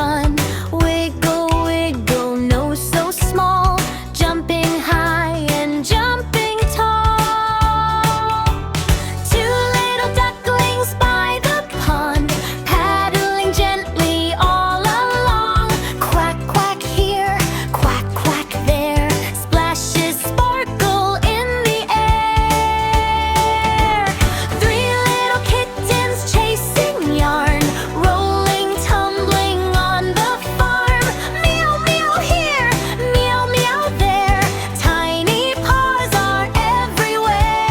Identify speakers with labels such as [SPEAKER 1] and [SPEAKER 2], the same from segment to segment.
[SPEAKER 1] fun. Wiggle, wiggle, nose so small, jumping high and jumping tall. Two little ducklings by the pond, paddling gently all along. Quack, quack here, quack, quack there, splashes sparkle in the air. Three little kittens chasing yarn, rolling, tumbling on the farm. Meow, meow here, meow, meow there, tiny paws are everywhere.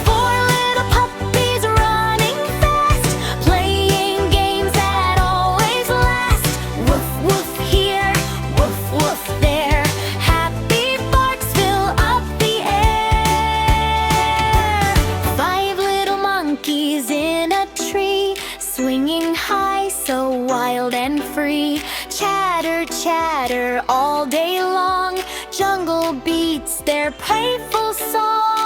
[SPEAKER 1] Four little puppies running fast, playing games that always last. Woof, woof here, woof, woof there, happy barks fill up the air. Five little monkeys in a tree, swinging high, so wild and free. Chatter, chatter all day long, jungle beats their playful song.